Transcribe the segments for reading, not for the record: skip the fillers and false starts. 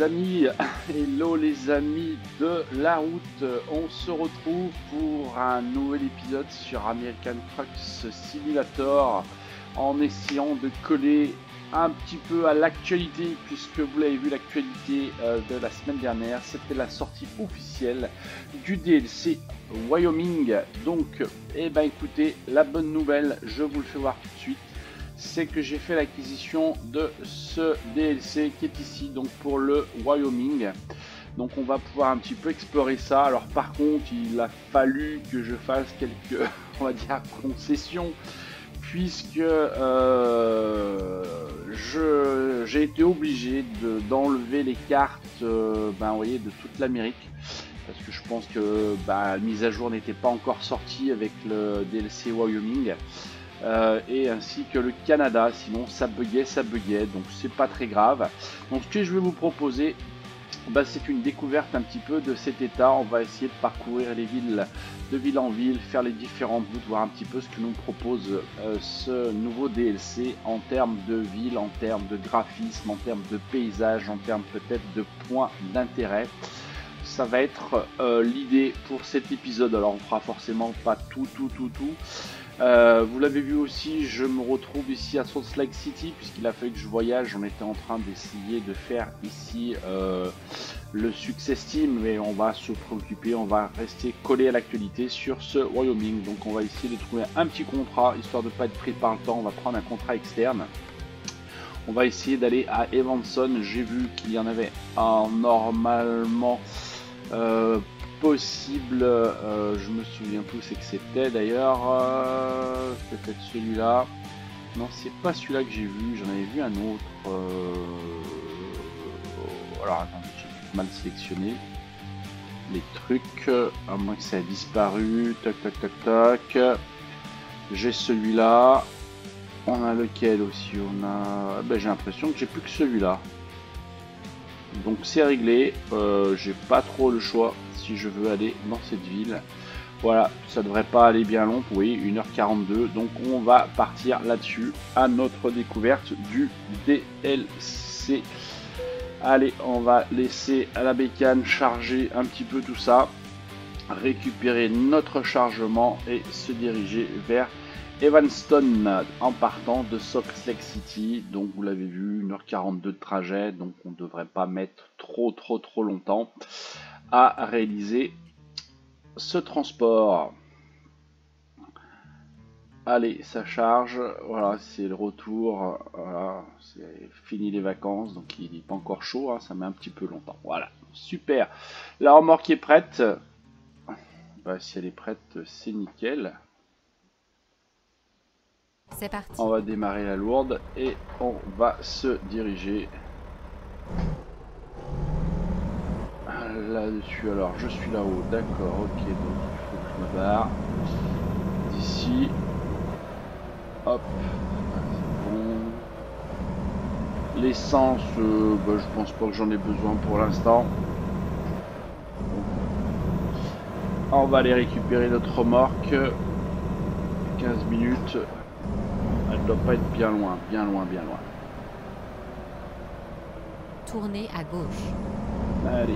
les amis, hello les amis de la route, on se retrouve pour un nouvel épisode sur American Truck Simulator en essayant de coller un petit peu à l'actualité, puisque vous l'avez vu, l'actualité de la semaine dernière, c'était la sortie officielle du DLC Wyoming. Donc, eh ben écoutez, la bonne nouvelle, je vous le fais voir tout de suite, c'est que j'ai fait l'acquisition de ce DLC qui est ici, donc pour le Wyoming. Donc on va pouvoir un petit peu explorer ça. Alors par contre, il a fallu que je fasse quelques, on va dire, concessions, puisque j'ai été obligé d'enlever les cartes vous voyez, de toute l'Amérique, parce que je pense que la mise à jour n'était pas encore sortie avec le DLC Wyoming. Et ainsi que le Canada, sinon ça buguait, donc c'est pas très grave. Donc ce que je vais vous proposer, c'est une découverte un petit peu de cet état. On va essayer de parcourir les villes de ville en ville, faire les différentes routes, voir un petit peu ce que nous propose ce nouveau DLC en termes de ville, en termes de graphisme, en termes de paysage, en termes peut-être de points d'intérêt. Ça va être l'idée pour cet épisode. Alors on fera forcément pas tout. Vous l'avez vu aussi, je me retrouve ici à Salt Lake City, puisqu'il a fallu que je voyage. On était en train d'essayer de faire ici le Success Team, mais on va se préoccuper, on va rester collé à l'actualité sur ce Wyoming. Donc on va essayer de trouver un petit contrat, histoire de ne pas être pris par le temps. On va prendre un contrat externe. On va essayer d'aller à Evanston. J'ai vu qu'il y en avait un normalement possible, je me souviens plus c'est que c'était d'ailleurs, peut-être celui-là. Non, c'est pas celui-là que j'ai vu, j'en avais vu un autre. Alors attendez, j'ai mal sélectionné les trucs, à moins que ça ait disparu. Tac. J'ai celui-là. On a lequel aussi? On a. J'ai l'impression que j'ai plus que celui-là. Donc c'est réglé, j'ai pas trop le choix si je veux aller dans cette ville. Voilà, ça devrait pas aller bien long, oui, 1h42, donc on va partir là-dessus à notre découverte du DLC. Allez, on va laisser à la bécane charger un petit peu tout ça, récupérer notre chargement et se diriger vers Evanston en partant de Salt Lake City. Donc vous l'avez vu, 1h42 de trajet, donc on ne devrait pas mettre trop longtemps à réaliser ce transport. Allez, ça charge, voilà, c'est le retour, voilà, c'est fini les vacances, donc il n'est pas encore chaud, hein, ça met un petit peu longtemps. Voilà, super. La remorque est prête. Si elle est prête, c'est nickel. C'est parti. On va démarrer la lourde et on va se diriger là-dessus. Alors je suis là-haut, d'accord, ok, donc il faut que je me barre d'ici. Hop, c'est bon. L'essence, je pense pas que j'en ai besoin pour l'instant. On va aller récupérer notre remorque. 15 minutes. Elle doit pas être bien loin. Tournez à gauche. Allez.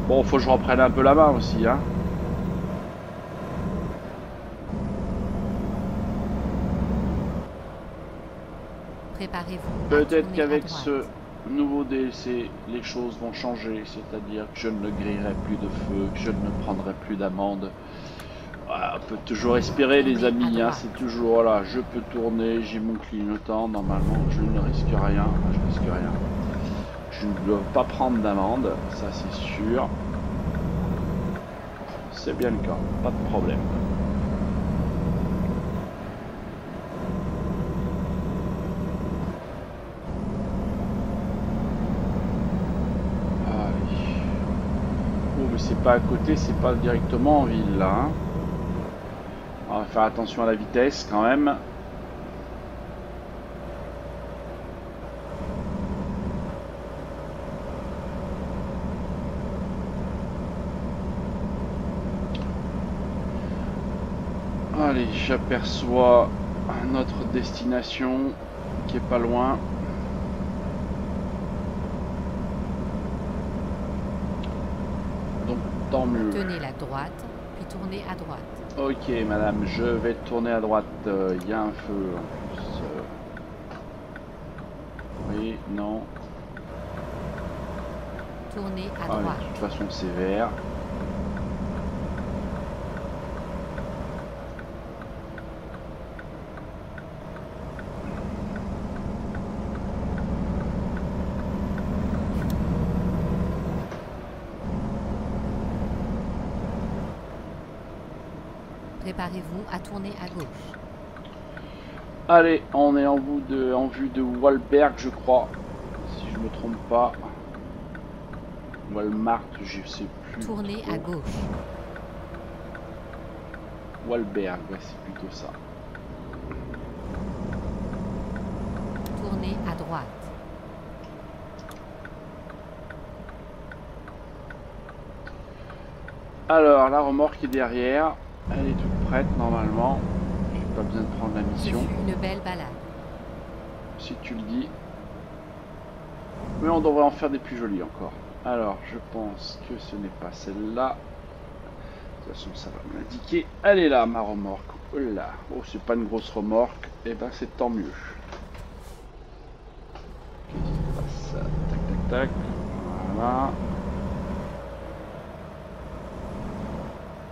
Bon, faut que je reprenne un peu la main aussi, hein. Préparez-vous. Peut-être qu'avec ce nouveau DLC, les choses vont changer, c'est-à-dire que je ne grillerai plus de feu, que je ne prendrai plus d'amende. Voilà, on peut toujours espérer, les amis, hein, c'est toujours là, je peux tourner, j'ai mon clignotant, normalement je ne risque rien, je ne dois pas prendre d'amende, ça c'est sûr. C'est bien le cas, pas de problème. C'est pas à côté, c'est pas directement en ville là, hein. On va faire attention à la vitesse quand même. Allez, j'aperçois notre destination. qui est pas loin. Donc tant mieux. Tenez la droite, puis tournez à droite. Ok madame, je vais tourner à droite. Il y a un feu en plus. Oui, non. Tournez à Allez, droite. de toute façon c'est vert. Préparez-vous à tourner à gauche. Allez, on est en vue de Wahlberg, je crois. Si je me trompe pas. Walmart, je sais plus. Tournez trop. à gauche. Wahlberg, ouais, c'est plutôt ça. Tournez à droite. Alors, la remorque est derrière. Elle est toute prête normalement. J'ai pas besoin de prendre la Ce mission. fut une belle balade. Si tu le dis. Mais on devrait en faire des plus jolies encore. Alors, je pense que ce n'est pas celle-là. De toute façon, ça va me l'indiquer. Elle est là, ma remorque. Oh là. Oh, c'est pas une grosse remorque. Et ben, c'est tant mieux. Qu'est-ce qui se passe? Tac, tac, tac. Voilà.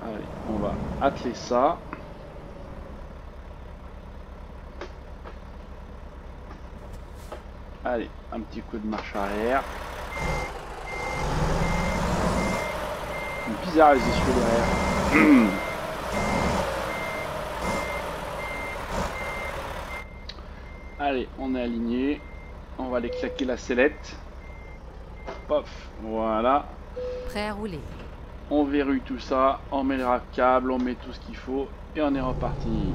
Allez, on va atteler ça. Allez, un petit coup de marche arrière. Bizarre les essieux derrière. Allez, on est aligné. On va aller claquer la sellette. Pof, voilà. Prêt à rouler. On verrouille tout ça, on met le câble, on met tout ce qu'il faut et on est reparti.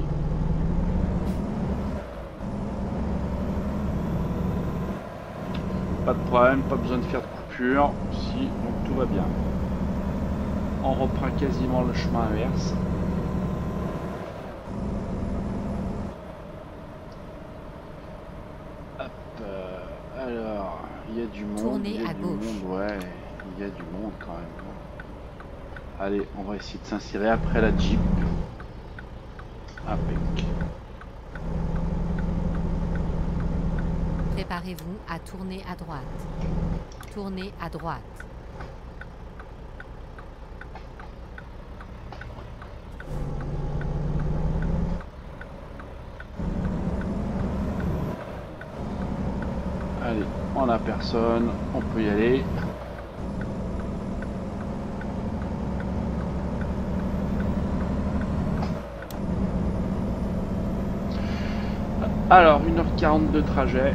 Pas de problème, pas besoin de faire de coupure. Si, donc tout va bien. On reprend quasiment le chemin inverse. Hop, alors, il y a du monde. Tournez Il y a à du gauche. monde, ouais, il y a du monde quand même. Allez, on va essayer de s'insérer après la Jeep. Impec. Préparez-vous à tourner à droite. Tournez à droite. Allez, on a personne, on peut y aller. Alors, 1h40 de trajet,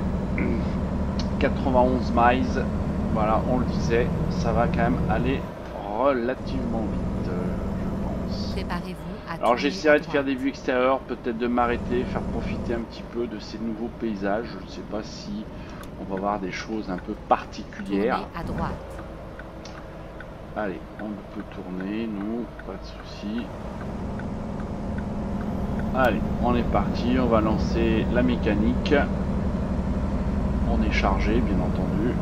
91 miles, voilà, on le disait, ça va quand même aller relativement vite, je pense. Préparez-vous à Alors tourner j'essaierai à de faire droite. des vues extérieures, peut-être de m'arrêter, faire profiter un petit peu de ces nouveaux paysages. Je ne sais pas si on va voir des choses un peu particulières. Tournez à droite. Allez, on peut tourner, nous, pas de souci. Allez, on est parti, on va lancer la mécanique. On est chargé, bien entendu.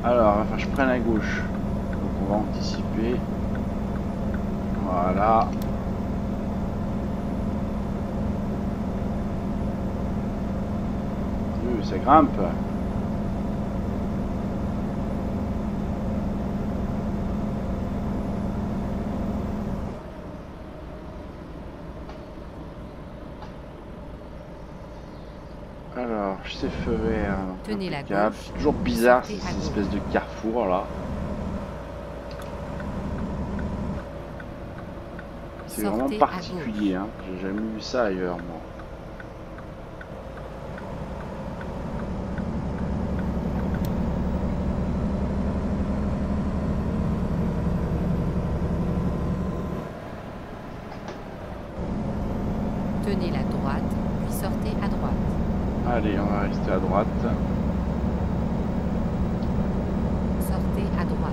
Alors, enfin, je prenne à gauche. Donc on va anticiper. Voilà. Ça grimpe. Alors, je sais feu vert. Tenez la Impeccable. gauche. C'est toujours bizarre Sortez cette à gauche. espèce de carrefour là. C'est vraiment Sortez à particulier, hein. J'ai jamais vu ça ailleurs, moi. Tenez la droite, puis sortez à droite. Allez, on va rester à droite. Sortez à droite.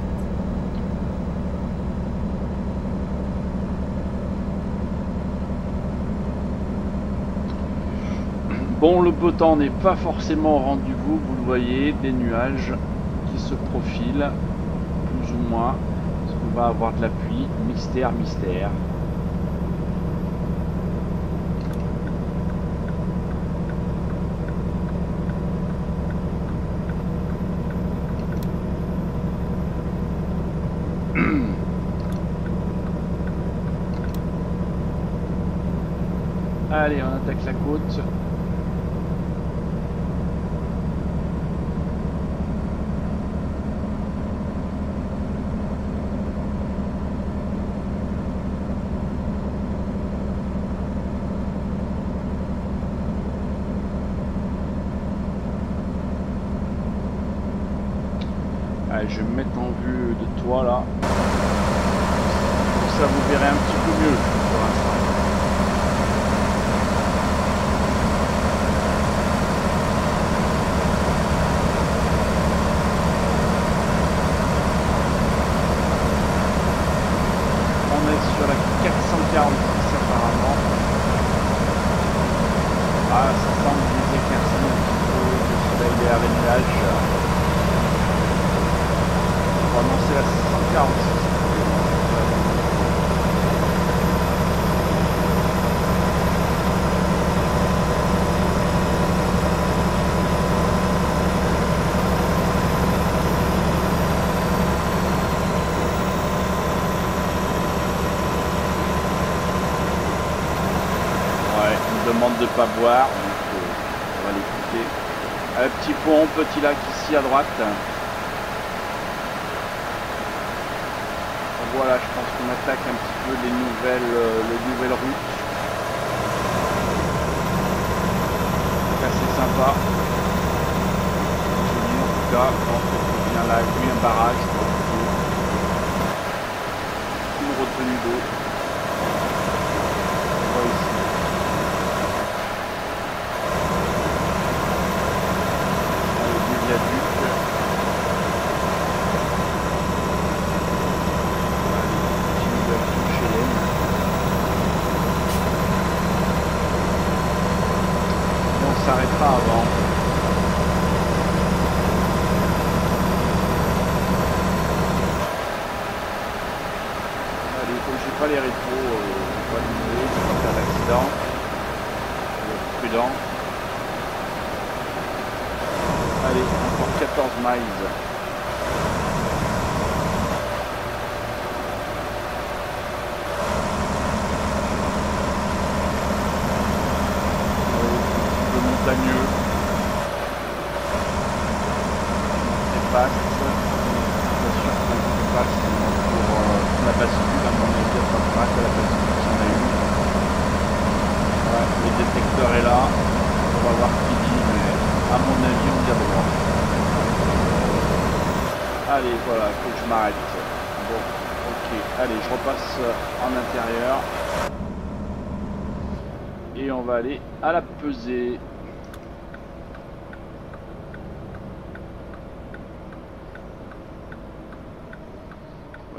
Bon, le beau temps n'est pas forcément au rendez-vous, vous le voyez, des nuages qui se profilent, plus ou moins. Est-ce qu'on va avoir de la pluie? Mystère, mystère. Allez, on attaque la côte. Allez, je vais me mettre en vue de toi là. Comme ça vous verrez un petit peu mieux pour l'instant. Sur la 446 apparemment. Ah, ça semble des éclaircies un petit peu, le soleil derrière les nuages. Oh non, c'est la 146. Demande de pas boire, donc on va l'écouter. Un petit pont, petit lac ici à droite. Voilà, je pense qu'on attaque un petit peu les nouvelles routes. Donc assez sympa. Joli en tout cas. Je pense qu'il y a un lac, oui, un barrage. Une retenue d'eau. On voit ici. S'arrêtera avant. Allez, comme j'ai pas les rétros, pas limiter, je vais pas faire d'accident. Prudent. Allez, encore 14 miles. Montagneux. Et passe. Bien sûr qu'on passe pour la bascule, à mon avis, on va pas la bascule si on a eu. Ouais, le détecteur est là. On va voir qui dit, mais à mon avis, on vient droit. Allez, voilà, il faut que je m'arrête. Bon, ok. Allez, je repasse en intérieur. Et on va aller à la pesée.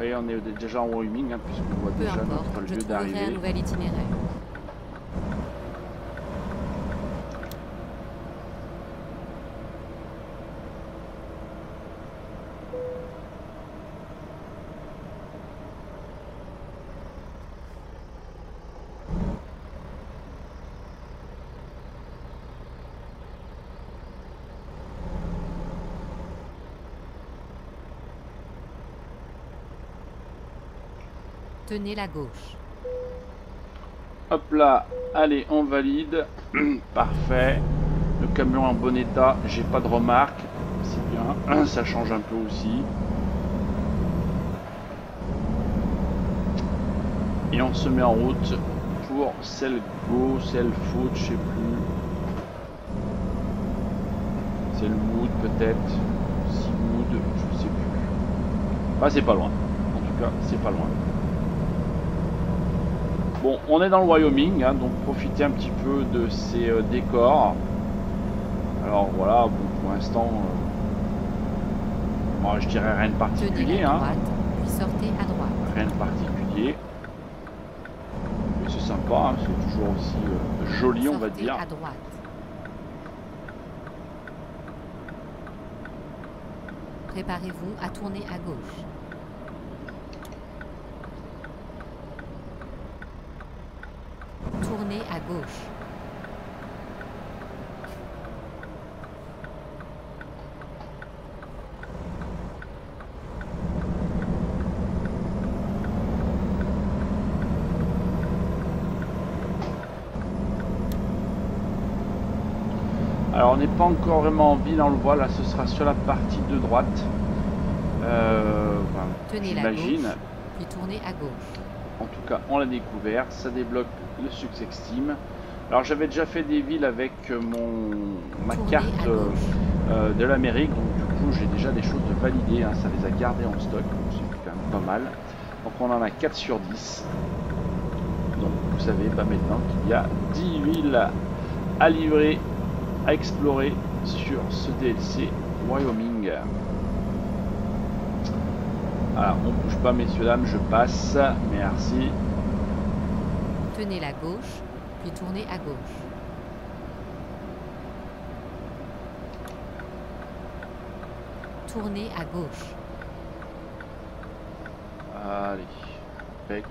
Et on est déjà en roaming, hein, puisqu'on voit déjà notre lieu d'arrivée. Un nouvel itinéraire. Tenez la gauche. Hop là, allez, on valide. Parfait. Le camion en bon état, j'ai pas de remarques. C'est bien, ça change un peu aussi. Et on se met en route pour Selgo, Selfoot, je sais plus. Selwood peut-être. Seawood, je sais plus. Ah, c'est pas loin. En tout cas, c'est pas loin. Bon, on est dans le Wyoming, hein, donc profitez un petit peu de ces décors. Alors voilà, bon, pour l'instant, moi je dirais rien de particulier. À droite, puis sortez à droite. Rien de particulier. Mais c'est sympa, hein, c'est toujours aussi joli, on va dire. À droite. Préparez-vous à tourner à gauche. Tournez à gauche. Alors on n'est pas encore vraiment en ville, on le voit, là ce sera sur la partie de droite. Tenez la gauche, puis tournez à gauche. En tout cas, on l'a découvert, ça débloque le Success Team. Alors j'avais déjà fait des villes avec ma carte de l'Amérique, donc du coup j'ai déjà des choses de validées, hein, ça les a gardées en stock, donc c'est quand même pas mal. Donc on en a 4 sur 10. Donc vous savez pas maintenant qu'il y a 10 villes à livrer, à explorer sur ce DLC Wyoming. Voilà, on bouge pas messieurs dames, je passe, merci. Tenez la gauche, puis tournez à gauche. Tournez à gauche. Allez, pec.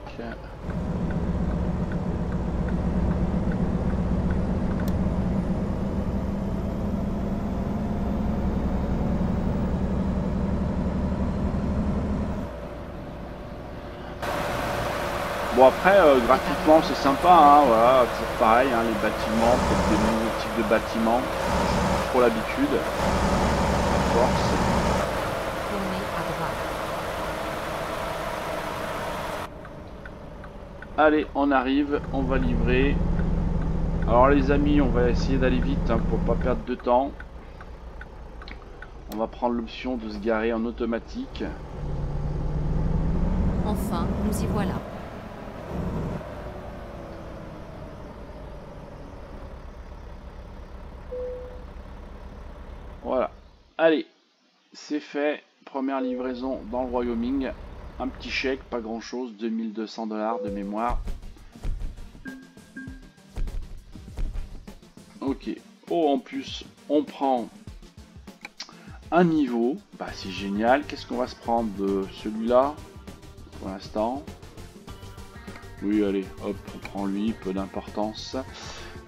Bon après graphiquement c'est sympa, hein, voilà, toujours pareil, hein, les bâtiments, peut-être des nouveaux types de bâtiments, pas trop l'habitude, à force. Tournez à droite. Allez, on arrive, on va livrer. Alors les amis, on va essayer d'aller vite hein, pour pas perdre de temps. On va prendre l'option de se garer en automatique. Enfin, nous y voilà. Voilà, allez, c'est fait, première livraison dans le Wyoming, un petit chèque, pas grand chose, 2200 $ de mémoire. Ok, oh en plus on prend un niveau, bah c'est génial, qu'est-ce qu'on va se prendre de celui-là pour l'instant? Oui allez, hop, on prend lui, peu d'importance.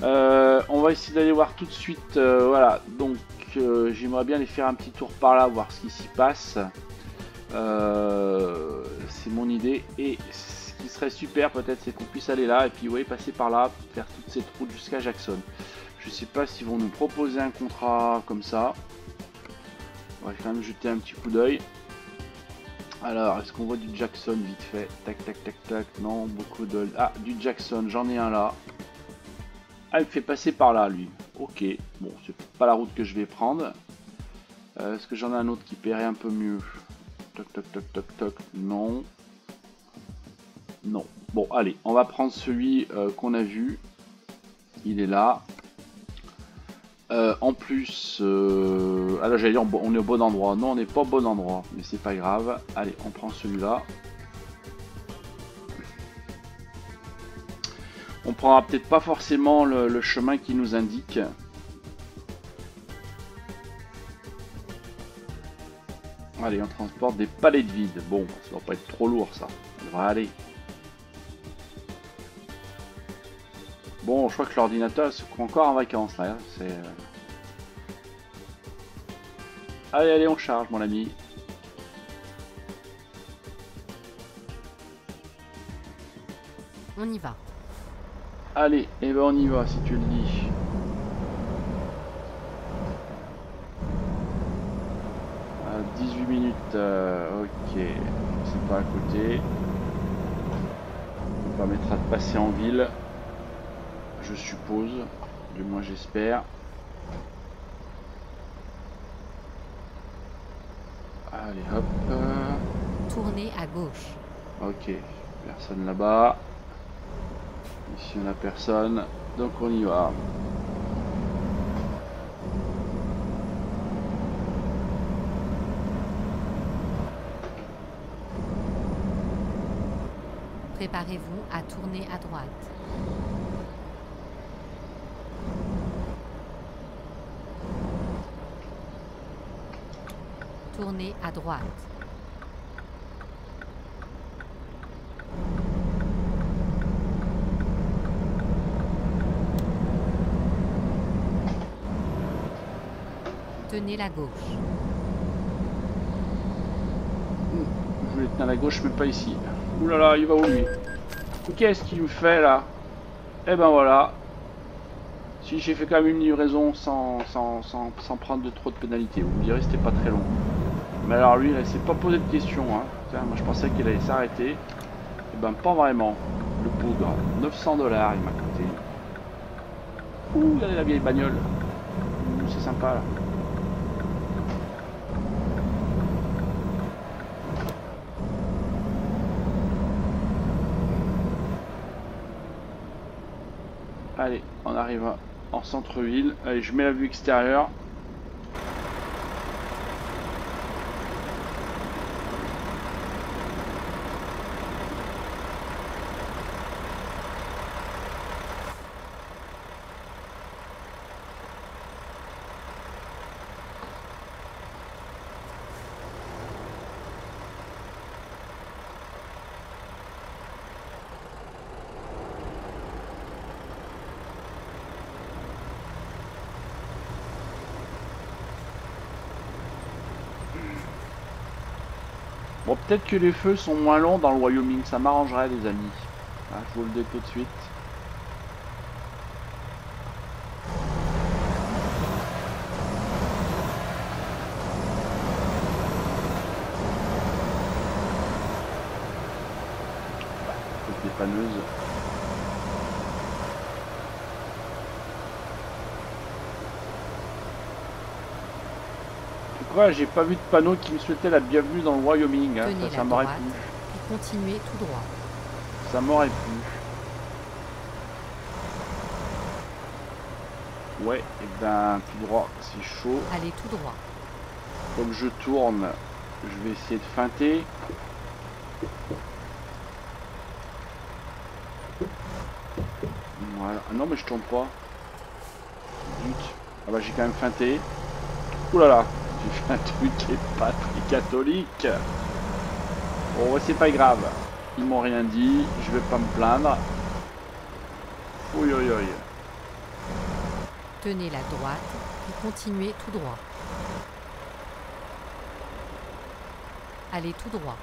On va essayer d'aller voir tout de suite, voilà, donc j'aimerais bien aller faire un petit tour par là, voir ce qui s'y passe. C'est mon idée. Et ce qui serait super peut-être, c'est qu'on puisse aller là et puis ouais, passer par là, faire toute cette route jusqu'à Jackson. Je sais pas s'ils vont nous proposer un contrat comme ça. On va quand même jeter un petit coup d'œil. Alors, est-ce qu'on voit du Jackson vite fait? Tac, tac, tac, tac. Non, beaucoup de... Ah, du Jackson, j'en ai un là. Ah, il me fait passer par là, lui. Ok, bon, c'est pas la route que je vais prendre. Est-ce que j'en ai un autre qui paierait un peu mieux? Toc, toc, toc, toc, toc. Non. Non. Bon, allez, on va prendre celui qu'on a vu. Il est là. En plus, ah là j'allais dire on est au bon endroit. Non, on n'est pas au bon endroit, mais c'est pas grave. Allez, on prend celui-là. On prendra peut-être pas forcément le chemin qui nous indique. Allez, on transporte des palettes vides. Bon, ça va pas être trop lourd ça. Ça devrait aller. Bon, je crois que l'ordinateur se croit encore en vacances là. C'est. Allez, allez, on charge, mon ami. On y va. Allez, et ben on y va si tu le dis. À 18 minutes, ok, c'est pas à côté. On permettra de passer en ville, je suppose, du moins j'espère. Allez hop. Tournez à gauche. Ok, personne là-bas. Ici on a personne, donc on y va. Préparez-vous à tourner à droite. Tournez à droite. Tenez la gauche. Je voulais tenir à la gauche, mais pas ici. Ouh là là, il va où lui? Qu'est-ce qu'il me fait là? Eh ben voilà. Si j'ai fait quand même une livraison sans prendre de trop de pénalités. Vous me direz c'était pas très long. Mais alors lui, il s'est pas posé de questions. Hein. Tiens, moi je pensais qu'il allait s'arrêter. Eh ben pas vraiment. Le bougre. 900 $, il m'a coûté. Ouh, regardez la vieille bagnole. C'est sympa là. Allez, on arrive en centre-ville. Allez, je mets la vue extérieure. Bon, peut-être que les feux sont moins longs dans le Wyoming, ça m'arrangerait les amis. Ah, je vous le dis tout de suite. Côte dépanneuse. Pourquoi j'ai pas vu de panneau qui me souhaitait la bienvenue dans le Wyoming, hein. Ça m'aurait plu. Et continuez tout droit. Ça m'aurait plu. Ouais, et ben tout droit, c'est chaud. Allez tout droit. Comme je tourne, je vais essayer de feinter. Voilà. Ah non mais je tourne pas. Zut. Ah bah j'ai quand même feinté. Ouh là là. J'ai fait un truc qui est pas très catholique. Bon, c'est pas grave. Ils m'ont rien dit. Je vais pas me plaindre. Oui, oui, oui. Tenez la droite et continuez tout droit. Allez tout droit.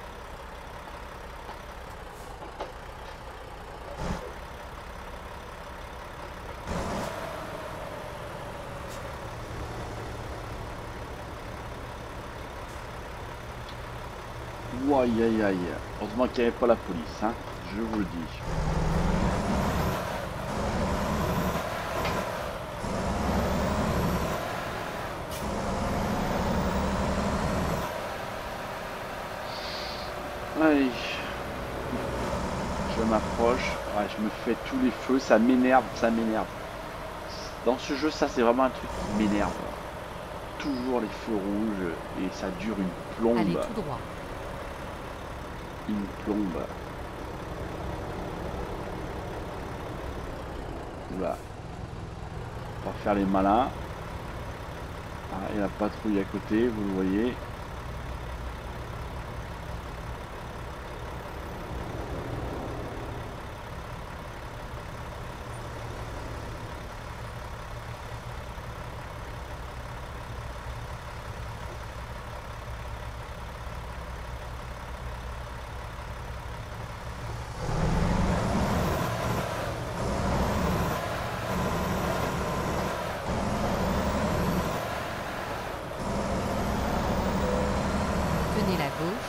Aïe aïe aïe. Heureusement qu'il n'y avait pas la police, hein. Je vous le dis. Allez. Je m'approche. Ouais, je me fais tous les feux. Ça m'énerve, ça m'énerve. Dans ce jeu, ça c'est vraiment un truc qui m'énerve. Toujours les feux rouges et ça dure une plombe. Allez tout droit. Une plombe. Là. On va faire les malins. Ah, il y a la patrouille à côté, vous le voyez.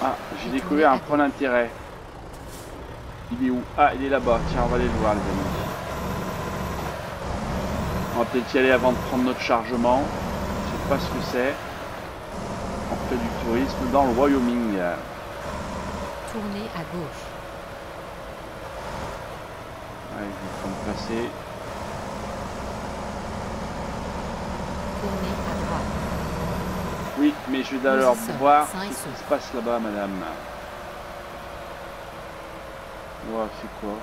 Ah, j'ai découvert un point d'intérêt. Il est où? Ah, il est là-bas. Tiens, on va aller le voir, les amis. On va peut-être y aller avant de prendre notre chargement. Je sais pas ce que c'est. On fait du tourisme dans le Wyoming. Tournez à gauche. Ouais, je vais me passer. Tournez à droite. Oui, mais je vais d'abord voir ce qui se passe là-bas, madame. Wow, c'est quoi?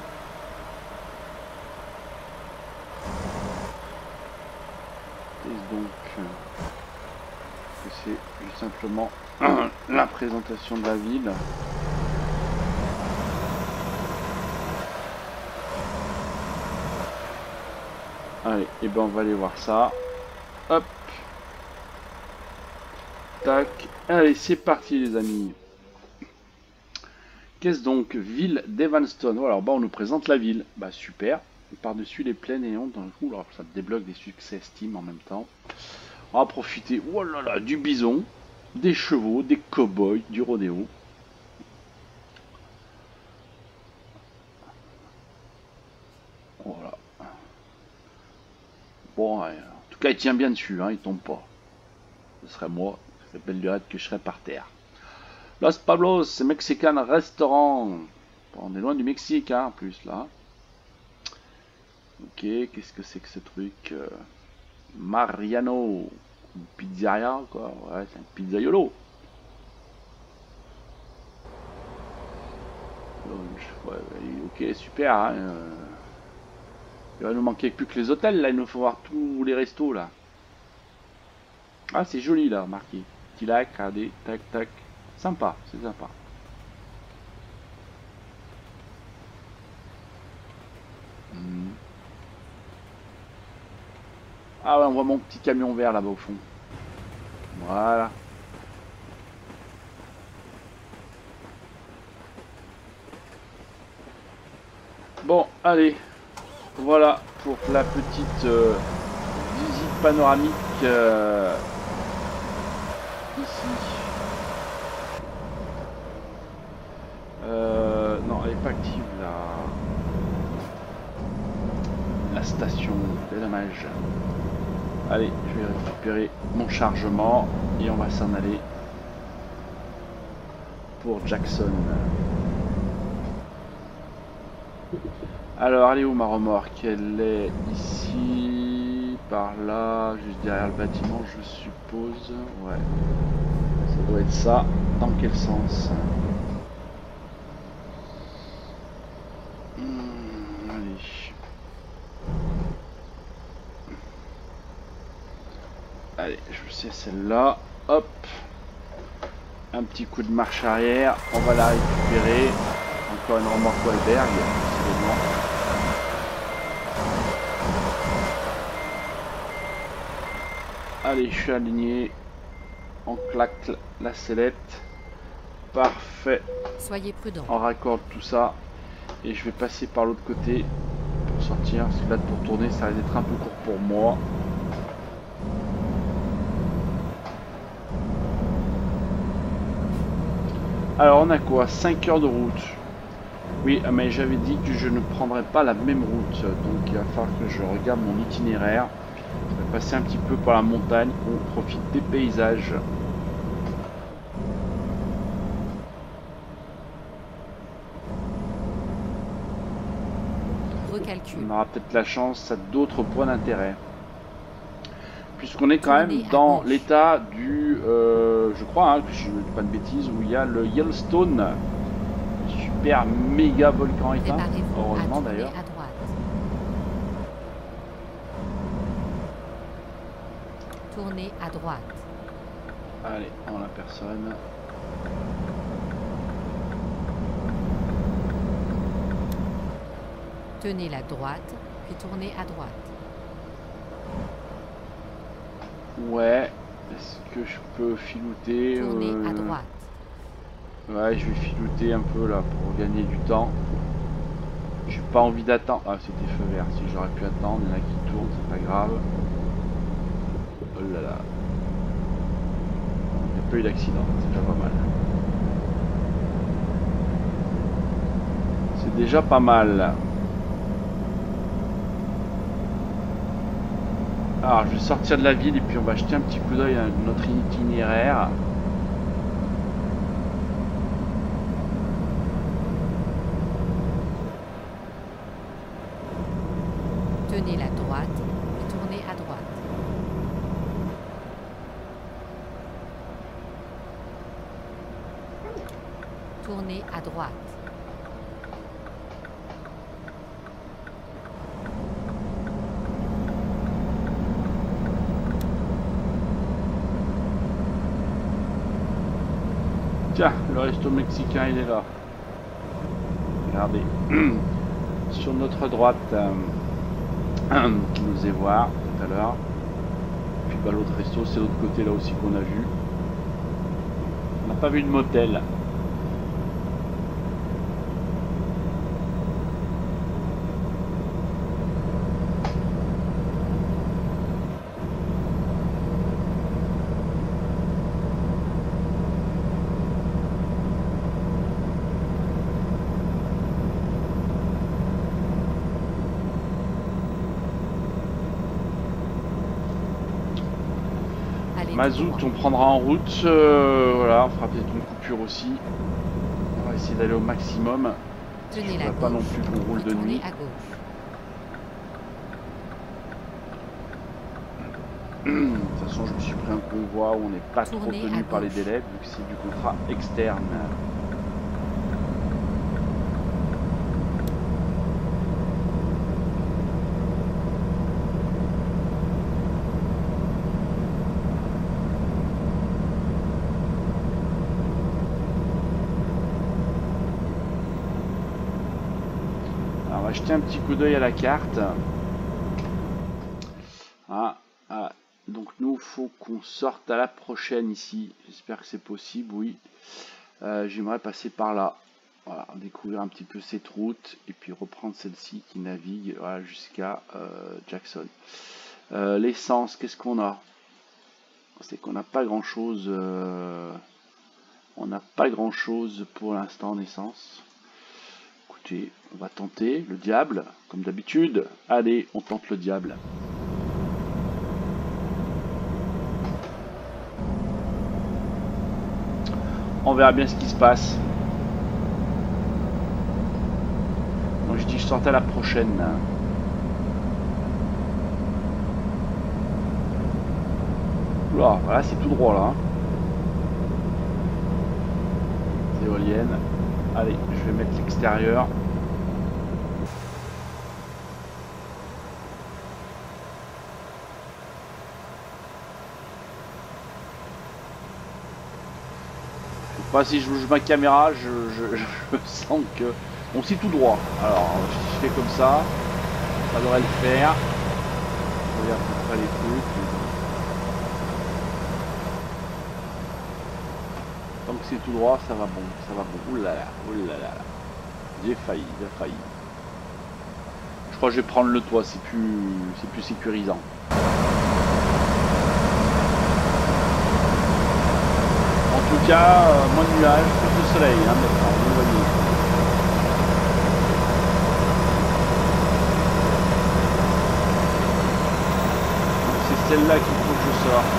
Qu'est-ce donc que c'est juste simplement la présentation de la ville. Allez, et ben on va aller voir ça. Hop. Tac. Allez, c'est parti les amis. Qu'est-ce donc? Ville d'Evanston. Voilà, alors bah on nous présente la ville. Bah super. Par-dessus les plaines et ondes. Alors ça te débloque des succès Steam en même temps. On va profiter, oh là là, du bison, des chevaux, des cow-boys, du rodéo. Voilà. Bon, ouais, en tout cas, il tient bien dessus, hein, il tombe pas. Ce serait moi, ça s'appelle du raid que je serais par terre. Los Pablos, c'est Mexican Restaurant. Bon, on est loin du Mexique, hein, en plus, là. Ok, qu'est-ce que c'est que ce truc Mariano, une pizzeria, quoi. Ouais, c'est un pizzaiolo. Ouais, ok, super. Hein, il va nous manquer plus que les hôtels, là. Il nous faut voir tous les restos, là. Ah, c'est joli, là, marqué. Petit lac, regardez, tac, tac. Sympa, c'est sympa. Ah ouais, on voit mon petit camion vert là-bas au fond. Voilà. Bon, allez. Voilà pour la petite visite panoramique ici. Non, elle n'est pas active la station. C'est dommage. Allez, je vais récupérer mon chargement et on va s'en aller pour Jackson. Alors, elle est où ma remorque? Elle est ici, par là, juste derrière le bâtiment, je suppose. Ouais, ça doit être ça. Dans quel sens? Allez. Allez, je sais celle-là. Hop. Un petit coup de marche arrière. On va la récupérer. Encore une remorque Wahlberg. Allez, je suis aligné. On claque la sellette. Parfait. Soyez prudent. On raccorde tout ça. Et je vais passer par l'autre côté pour sortir. Parce que là, pour tourner, ça risque d'être un peu court pour moi. Alors, on a quoi? 5 heures de route. Oui, mais j'avais dit que je ne prendrais pas la même route. Donc, il va falloir que je regarde mon itinéraire. Je vais passer un petit peu par la montagne. On profite des paysages. Recalcule. On aura peut-être la chance à d'autres points d'intérêt. Puisqu'on est quand même dans l'état du... je crois, hein, que je ne dis pas de bêtises, où il y a le Yellowstone. Super méga volcan éteint. Heureusement d'ailleurs. Tournez à droite. Allez, on la personne. Tenez la droite, puis tournez à droite. Ouais, est-ce que je peux filouter? Tournez à droite. Ouais, je vais filouter un peu là pour gagner du temps. J'ai pas envie d'attendre. Ah, c'était feu vert. Si j'aurais pu attendre, il y en a qui tournent, c'est pas grave. Oh là là. Il n'y a pas eu d'accident, c'est déjà pas mal. C'est déjà pas mal. Alors, je vais sortir de la ville et puis on va jeter un petit coup d'œil à notre itinéraire. Tenez la droite et tournez à droite. Tournez à droite. Tiens, le resto mexicain il est là. Regardez. Sur notre droite, qui nous est voir tout à l'heure. Puis bah, l'autre resto, c'est l'autre côté là aussi qu'on a vu. On n'a pas vu de motel. Mazout, on prendra en route. Voilà, on fera peut-être une coupure aussi. On va essayer d'aller au maximum. Je ne voudrais pas non plus qu'on roule de nuit. De toute façon, je me suis pris un convoi où on n'est pas trop tenu par les délais, vu que c'est du contrat externe. On va jeter un petit coup d'œil à la carte. Donc nous, il faut qu'on sorte à la prochaine ici. J'espère que c'est possible, oui. J'aimerais passer par là. Voilà, découvrir un petit peu cette route et puis reprendre celle-ci qui navigue voilà, jusqu'à Jackson. L'essence, qu'est-ce qu'on a? C'est qu'on n'a pas grand-chose. On n'a pas grand-chose pour l'instant en essence. Écoutez, on va tenter le diable, comme d'habitude. Allez, on tente le diable. On verra bien ce qui se passe. Moi je dis je sortais à la prochaine. Oula, voilà, c'est tout droit là. C'est éolienne. Allez, je vais mettre l'extérieur. Je sais pas si je bouge ma caméra, je sens que... Bon, c'est tout droit. Alors, je fais comme ça devrait le faire. Je regarde à peu près les trucs. Tant que c'est tout droit, ça va bon, ça va bon. Ouh là là, ouh là là. J'ai failli. Je crois que je vais prendre le toit, c'est plus sécurisant. En tout cas, moins de nuages, plus de soleil, hein, maintenant, vous voyez. C'est celle-là qu'il faut que je sorte.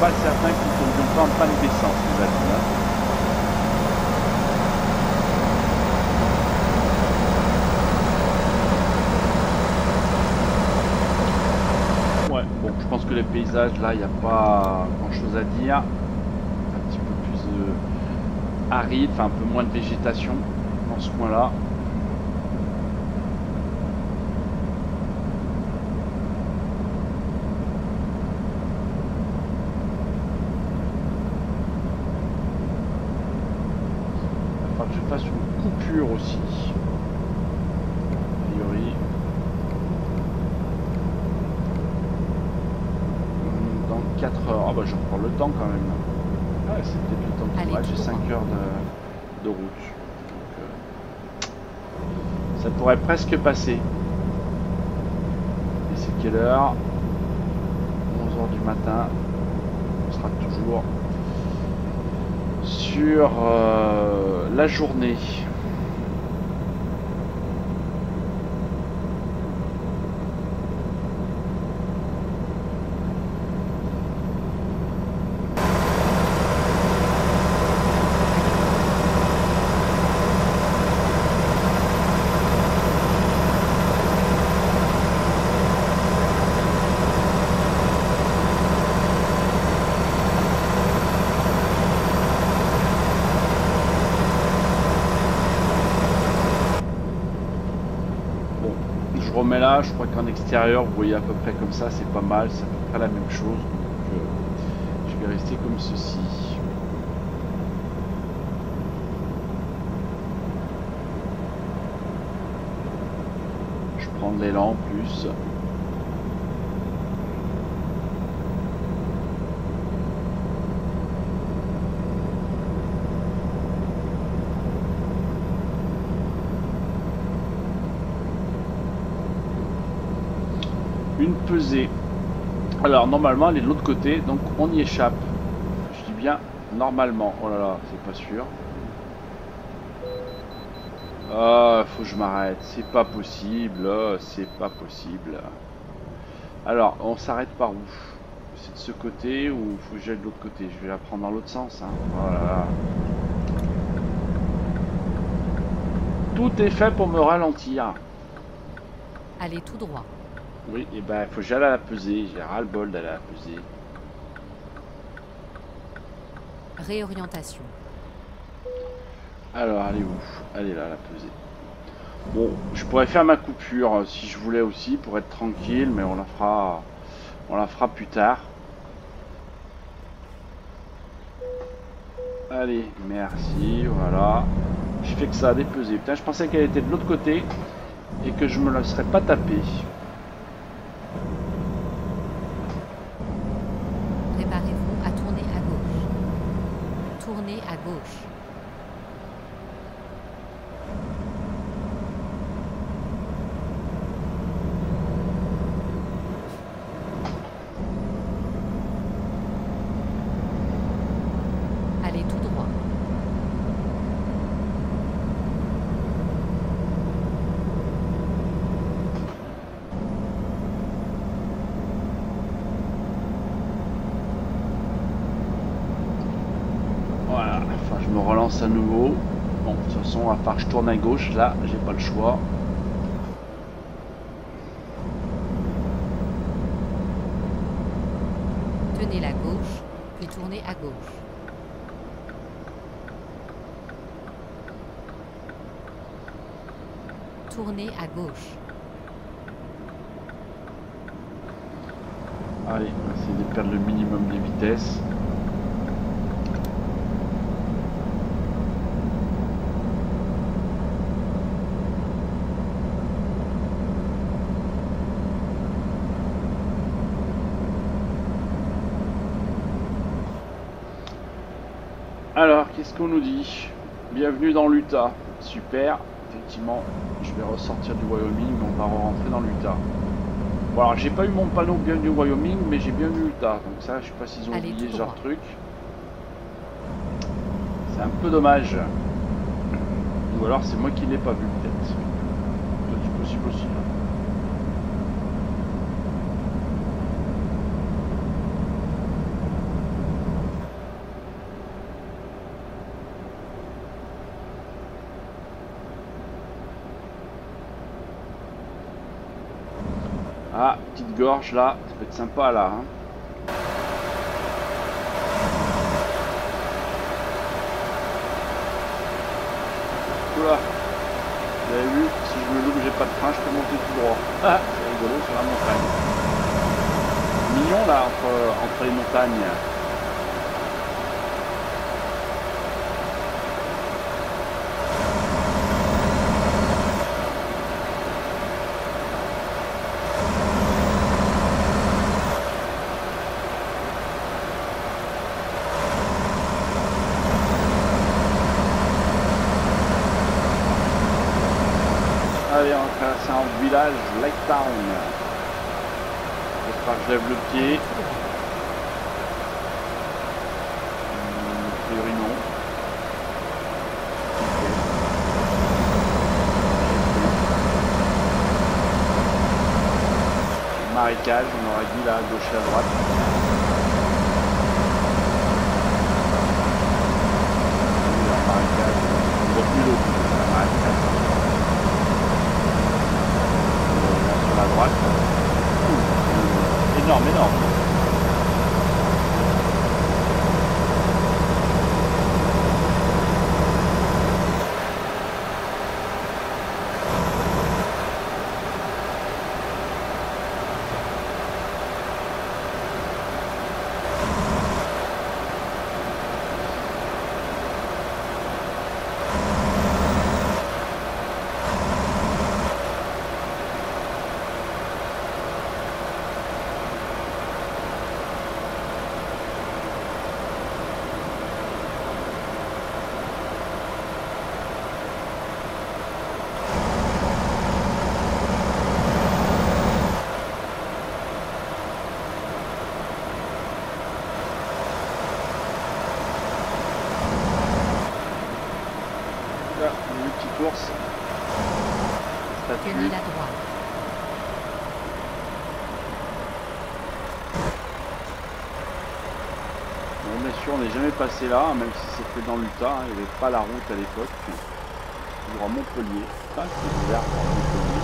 Pas certain qu'ils ne tomberont pas en panne d'essence, les amis. Ouais, bon, je pense que les paysages, là, il n'y a pas grand-chose à dire. Un petit peu plus aride, enfin un peu moins de végétation dans ce coin-là. Je fasse une coupure aussi, a priori. Dans 4 heures, ah bah je reprends le temps quand même. Ah, c'est peut-être le temps qui... Ouais, j'ai 5 heures de route. Donc, ça pourrait presque passer. Et c'est quelle heure? 4h du matin. On sera toujours sur la journée. Mais là, je crois qu'en extérieur, vous voyez à peu près comme ça, c'est pas mal, c'est à peu près la même chose. Donc, je vais rester comme ceci. Je prends de l'élan en plus. Une pesée. Alors normalement elle est de l'autre côté, donc on y échappe. Je dis bien normalement. Oh là là, c'est pas sûr. Ah, faut que je m'arrête. C'est pas possible. C'est pas possible. Alors on s'arrête par où? C'est de ce côté ou faut que j'aille de l'autre côté? Je vais la prendre dans l'autre sens. Hein. Oh là là. Tout est fait pour me ralentir. Allez tout droit. Oui, et ben il faut que j'aille à la pesée, j'ai ras-le-bol d'aller à la pesée. Réorientation. Alors, elle est où? Elle est là, la pesée. Bon, je pourrais faire ma coupure si je voulais aussi pour être tranquille, mais on la fera plus tard. Allez, merci, voilà. Je fais que ça a dépesé. Putain, je pensais qu'elle était de l'autre côté et que je me la serais pas tapée. Préparez-vous à tourner à gauche. Tournez à gauche. Allez tout droit. Voilà, enfin je me relance à nouveau. Bon, de toute façon, à part que je tourne à gauche, là, j'ai pas le choix. Tenez la gauche, puis tournez à gauche. Tournez à gauche. Allez, on va essayer de perdre le minimum des vitesses. Alors, qu'est-ce qu'on nous dit? Bienvenue dans l'Utah. Super. Effectivement, je vais ressortir du Wyoming, on va rentrer dans l'Utah. Bon, alors j'ai pas eu mon panneau bienvenue au Wyoming, mais j'ai bien vu l'Utah. Donc ça, je sais pas s'ils ont oublié ce genre de truc. C'est un peu dommage. Ou alors c'est moi qui l'ai pas vu peut-être. C'est possible aussi. Hein. Ah, petite gorge là, ça peut être sympa là. Hein. Oula, vous avez vu, si je me loupe, j'ai pas de frein, je peux monter tout droit. Ah, c'est rigolo sur la montagne. Mignon là, entre les montagnes. Allez, on va traverser un village, Lake Town. J'espère que je lève le pied. marécage, on aurait dit là à gauche et à droite. Oui, un marécage, on ne voit plus l'eau, un marécage. Là sur la droite. Énorme, énorme. Tenez la droite. Bon, bien sûr, on n'est jamais passé là, même si c'était dans l'Utah, hein, il n'y avait pas la route à l'époque. Toujours à Montpellier. Ah, c'est ouvert pour Montpellier.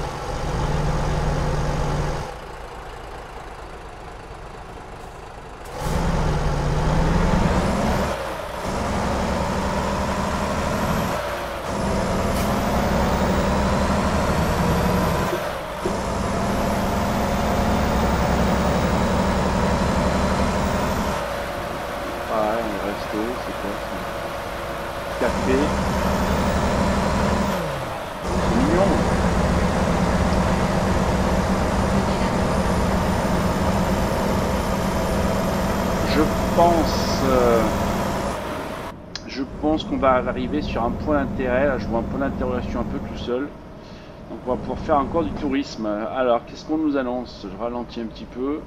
Je pense qu'on va arriver sur un point d'intérêt. Là, je vois un point d'interrogation un peu tout seul. Donc on va pouvoir faire encore du tourisme. Alors, qu'est-ce qu'on nous annonce? Je ralentis un petit peu.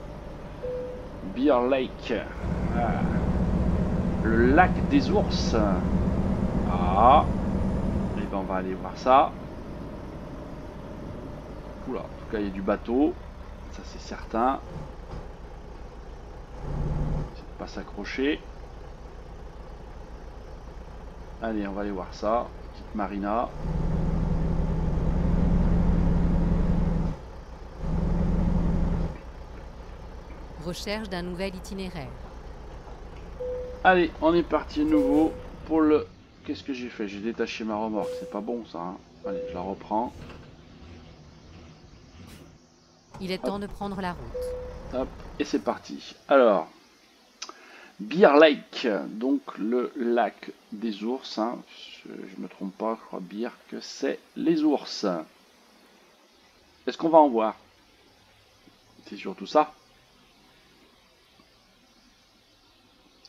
Bear Lake. Ah. Le lac des ours. Ah. Et ben on va aller voir ça. Oula, en tout cas il y a du bateau. Ça c'est certain. Pas s'accrocher. Allez, on va aller voir ça. Petite marina. Recherche d'un nouvel itinéraire. Allez, on est parti à nouveau pour le... Qu'est-ce que j'ai fait? J'ai détaché ma remorque. C'est pas bon ça. Hein. Allez, je la reprends. Il est temps de prendre la route. Hop, et c'est parti. Alors... Bear Lake, donc le lac des ours, hein. Je me trompe pas, je crois Bear que c'est les ours. Est-ce qu'on va en voir? C'est surtout ça.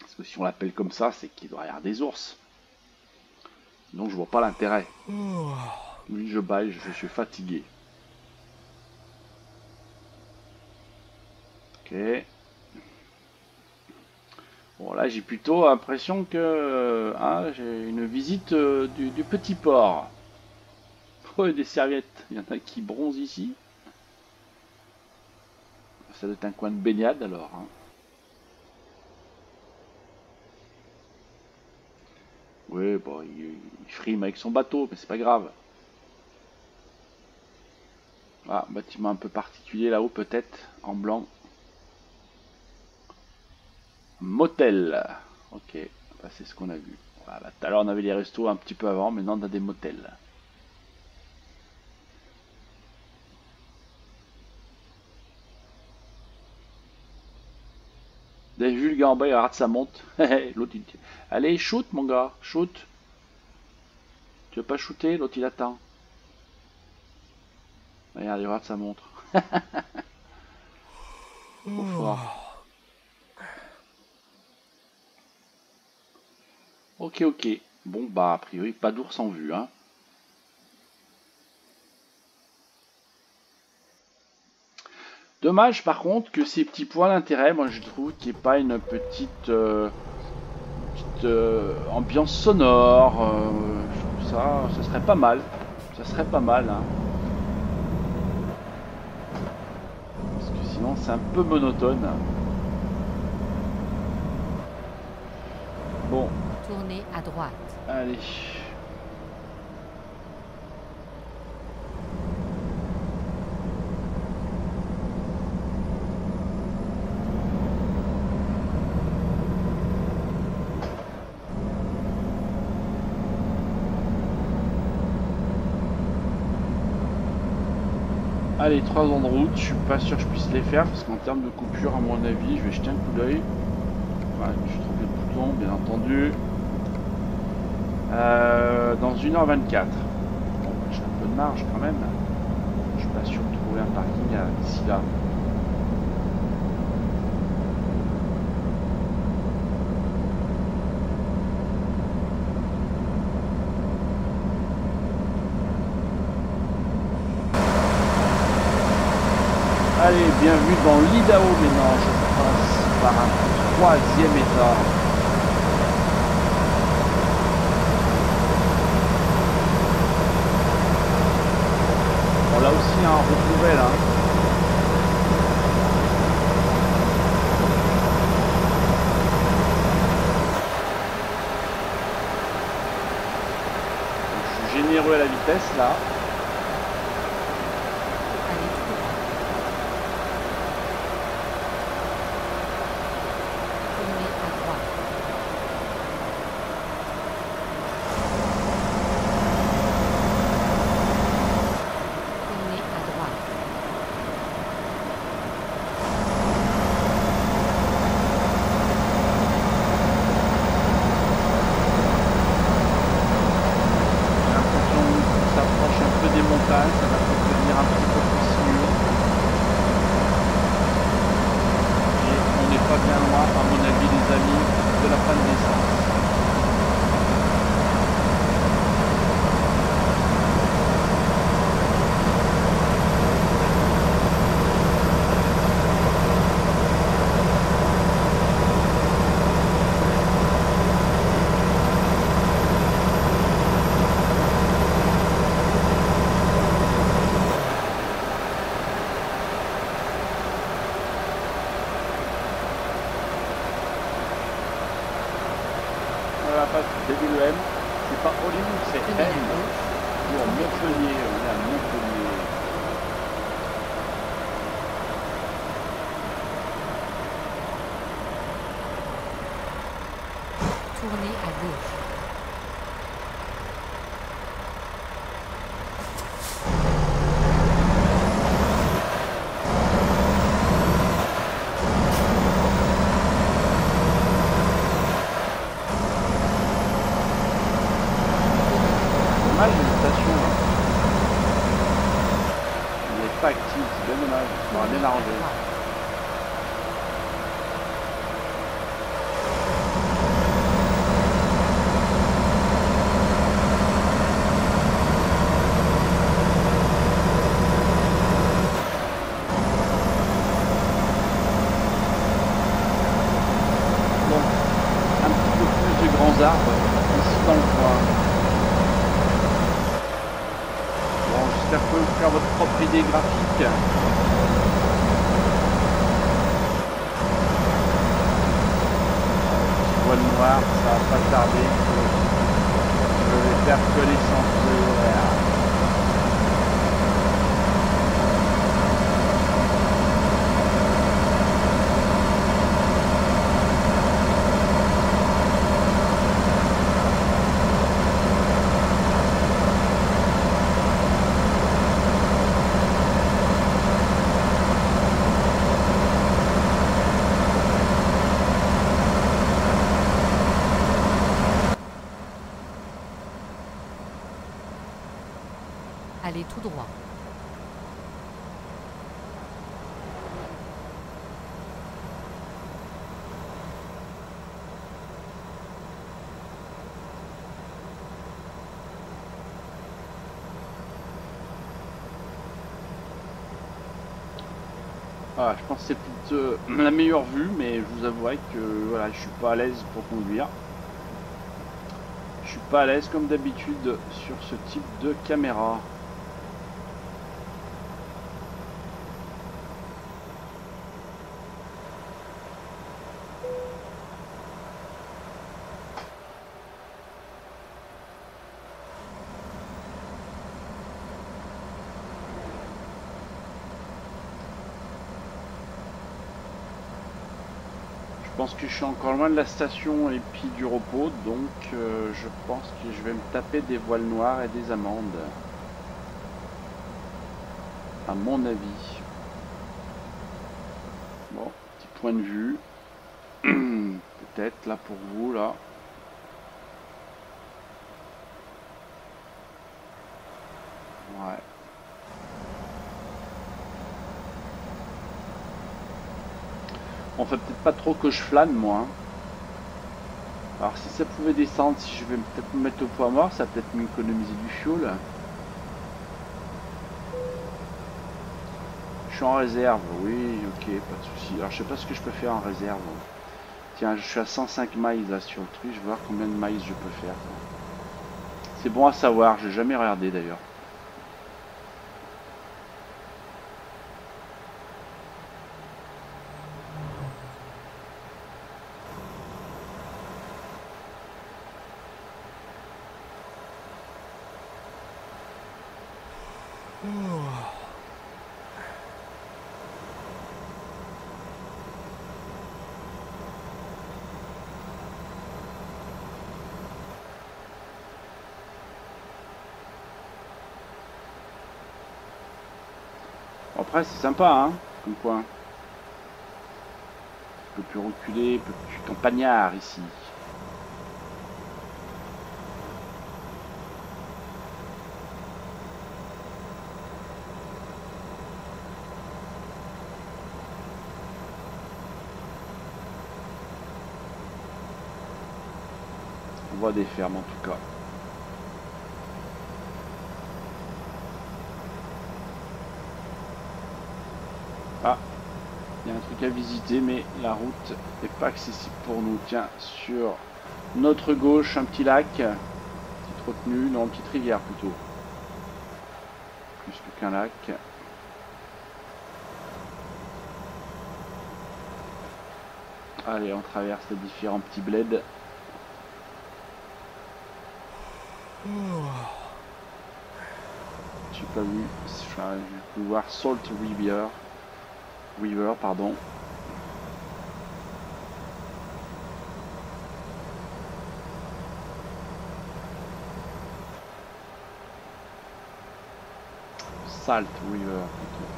Parce que si on l'appelle comme ça, c'est qu'il doit y avoir des ours. Donc je vois pas l'intérêt. Oui, je baille, je suis fatigué. Ok. Bon là j'ai plutôt l'impression que hein, j'ai une visite du petit port. Oh, des serviettes, il y en a qui bronzent ici. Ça doit être un coin de baignade alors. Hein. Oui, bon, il frime avec son bateau, mais c'est pas grave. Ah, bâtiment un peu particulier là-haut peut-être, en blanc. Motel. Ok, bah, c'est ce qu'on a vu. Voilà, tout à l'heure on avait les restos un petit peu avant, maintenant on a des motels. Vous avez vu le gars en bas, il rate sa monte. L'autre il dit, allez, shoot mon gars, shoot. Tu veux pas shooter? L'autre il attend. Regarde, il rate sa montre. Trop fort. Ok, ok. Bon, bah, a priori, pas d'ours en vue, hein. Dommage, par contre, que ces petits points d'intérêt, moi, je trouve qu'il n'y ait pas une petite, ambiance sonore. Je trouve ça serait pas mal. Ça serait pas mal, hein. Parce que sinon, sinon c'est un peu monotone. Bon. Tournez à droite. Allez. Allez, 3 ans de route, je suis pas sûr que je puisse les faire parce qu'en termes de coupure, à mon avis, je vais jeter un coup d'œil. Enfin, je suis trompé de bouton, bien entendu. Dans 1h24. Bon, j'ai un peu de marge quand même. Je suis pas sûr de trouver un parking d'ici là. Allez, bienvenue dans l'Idaho maintenant, je passe par un 3e état. Bon, là aussi, un route nouvelle. Hein. Donc, je suis généreux à la vitesse là. DBLM, c'est pas Hollywood, c'est M. Pour Montpellier, on est à Montpellier. Tournez à gauche. Pas active, c'est bien dommage, ça m'aurait bien arrangé. Bon, un petit peu plus de grands arbres ici dans le coin. Bon, j'espère que vous faire votre propre idée graphique. Voile noire, ça va pas tarder. Je vais faire que l'essence de l'air. Allez tout droit. Voilà, je pense que c'est peut-être la meilleure vue, mais je vous avouerai que voilà, je suis pas à l'aise pour conduire. Je suis pas à l'aise comme d'habitude sur ce type de caméra. pense que je suis encore loin de la station et puis du repos, donc je pense que je vais me taper des voiles noires et des amendes. À mon avis. Bon, petit point de vue. Peut-être là pour vous, là. Ouais. On fait peut-être pas trop que je flâne, moi. Hein. Alors si ça pouvait descendre, si je vais peut-être me mettre au point mort, ça va peut-être m'économiser du fuel. Je suis en réserve, oui, ok, pas de souci. Alors je sais pas ce que je peux faire en réserve. Tiens, je suis à 105 miles là sur le truc, je vais voir combien de miles je peux faire. C'est bon à savoir, j'ai jamais regardé d'ailleurs. Après c'est sympa hein, comme coin. Un peu plus reculé, un peu plus campagnard ici. On voit des fermes en tout cas. Ah, il y a un truc à visiter, mais la route n'est pas accessible pour nous. Tiens, sur notre gauche, un petit lac, petite retenue, non, une petite rivière plutôt. Plus qu'un lac. Allez, on traverse les différents petits bleds. J'ai pas vu, je vais voir Salt River. River, pardon. Salt River plutôt.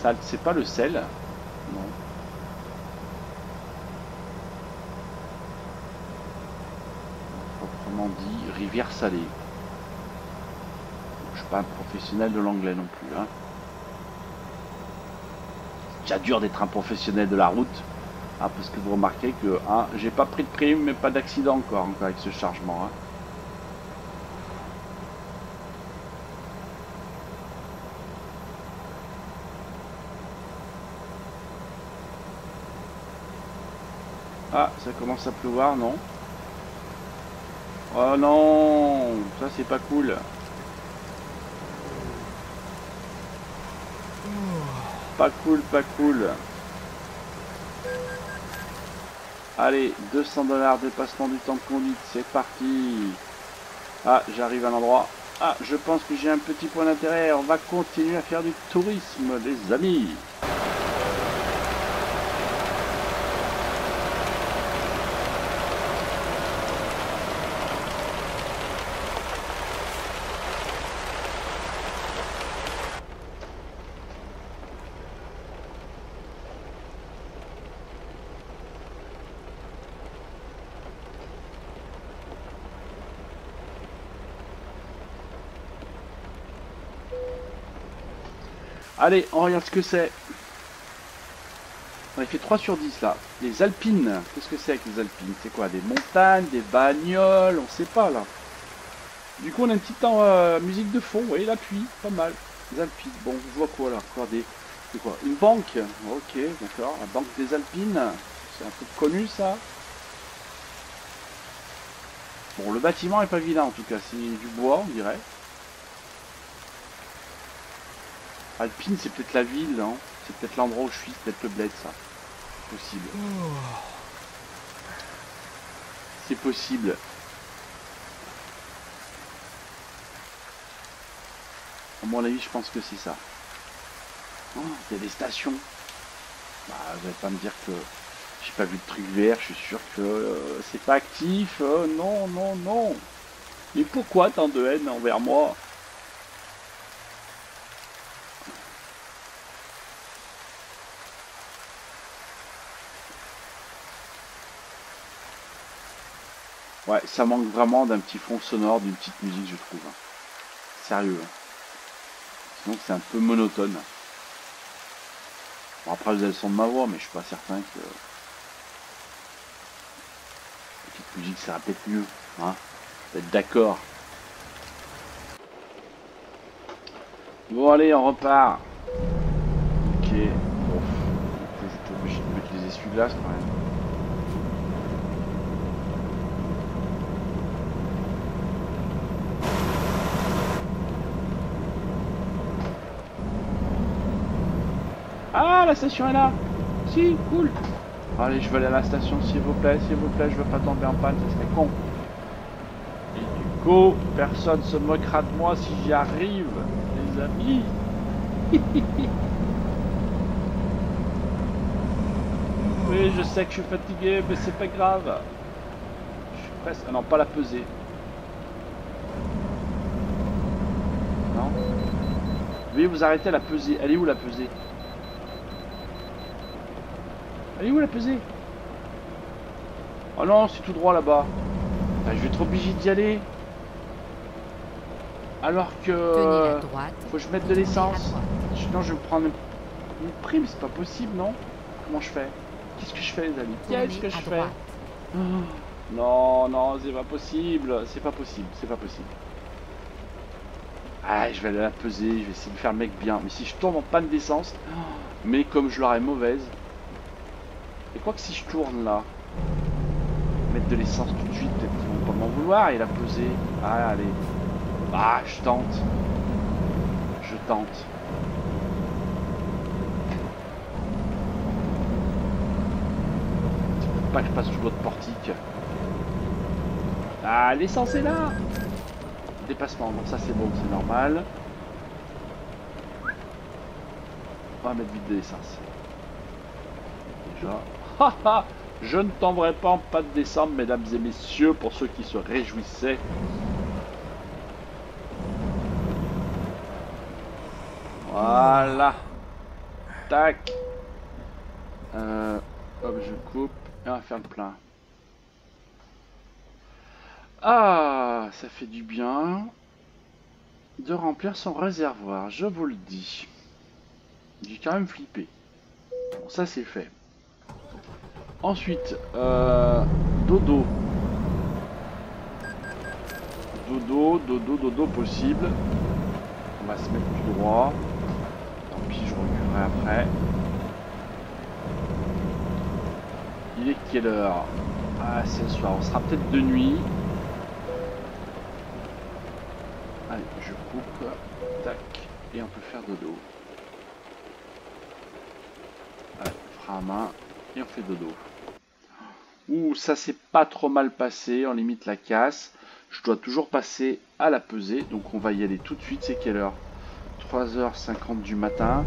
Salt, c'est pas le sel? Non. Proprement dit, rivière salée. Je suis pas un professionnel de l'anglais non plus. Hein. C'est déjà dur d'être un professionnel de la route. Hein, parce que vous remarquez que hein, j'ai pas pris de prime, mais pas d'accident encore avec ce chargement. Hein. Ah, ça commence à pleuvoir, non? Oh non, ça c'est pas cool. Pas cool, pas cool. Allez, 200 $ dépassement du temps de conduite, c'est parti. Ah, j'arrive à l'endroit. Ah, je pense que j'ai un petit point d'intérêt. On va continuer à faire du tourisme, les amis. Allez, on regarde ce que c'est. On a fait 3 sur 10 là. Les Alpines. Qu'est-ce que c'est avec les Alpines? C'est quoi? Des montagnes, des bagnoles? On sait pas là. Du coup, on a une petite musique de fond. Vous voyez la pluie. Pas mal. Les Alpines. Bon, je vois quoi là? Encore des. C'est quoi? Une banque? Ok, d'accord. La banque des Alpines. C'est un peu connu ça. Bon, le bâtiment est pas vilain en tout cas. C'est du bois, on dirait. Alpine, c'est peut-être la ville, hein. C'est peut-être l'endroit où je suis, c'est peut-être le bled, ça. C'est possible. C'est possible. À mon avis, je pense que c'est ça. Oh, il y a des stations. Bah, vous allez pas me dire que j'ai pas vu de truc vert, je suis sûr que c'est pas actif. Non, non, non. Mais pourquoi tant de haine envers moi? Ouais, ça manque vraiment d'un petit fond sonore, d'une petite musique, je trouve. Sérieux. Sinon, c'est un peu monotone. Bon, après, vous avez le son de ma voix, mais je suis pas certain que la petite musique, ça répète mieux. Hein, vous êtes d'accord? Bon, allez, on repart. Ok. Bon, j'étais obligé de mettre les essuie-glaces quand même. Ah, la station est là. Si, cool. Allez, je veux aller à la station, s'il vous plaît, je veux pas tomber en panne, ça serait con. Et du coup, personne se moquera de moi si j'y arrive, les amis. Oui, je sais que je suis fatigué, mais c'est pas grave. Je suis presque... Ah non, pas la pesée. Non. Veuillez vous arrêter à la pesée. Elle est où la pesée? Elle est où la pesée? Oh non, c'est tout droit là-bas. Je vais être obligé d'y aller. Alors que... Faut que je mette de l'essence. Sinon je vais me prendre une prime, c'est pas possible, non? Comment je fais? Qu'est-ce que je fais, les amis? Qu'est-ce que je fais? Oh, non, non, c'est pas possible. C'est pas possible, c'est pas possible. Ah, je vais aller la peser, je vais essayer de faire le mec bien. Mais si je tombe en panne d'essence, mais comme je l'aurai mauvaise. Et quoi que si je tourne là, mettre de l'essence tout de suite, peut-être qu'ils vont pas m'en vouloir et la peser. Ah, allez. Ah, je tente. Je tente. Pas que je passe sous l'autre portique. Ah, l'essence est là. Dépassement, donc ça c'est bon, c'est normal. On va mettre vite de l'essence. Déjà. Haha, je ne tomberai pas en panne d'essence, mesdames et messieurs, pour ceux qui se réjouissaient. Voilà. Tac. Hop, je coupe. Et on va faire le plein. Ah, ça fait du bien de remplir son réservoir, je vous le dis. J'ai quand même flippé. Bon, ça c'est fait. Ensuite, dodo. Dodo possible. On va se mettre tout droit. Tant pis, je reculerai après. Il est quelle heure? Ah, c'est le soir. On sera peut-être de nuit. Allez, je coupe. Tac. Et on peut faire dodo. Allez, frein à main. Et on fait dodo. Ouh, ça s'est pas trop mal passé. On limite la casse. Je dois toujours passer à la pesée. Donc on va y aller tout de suite. C'est quelle heure? 3h50 du matin.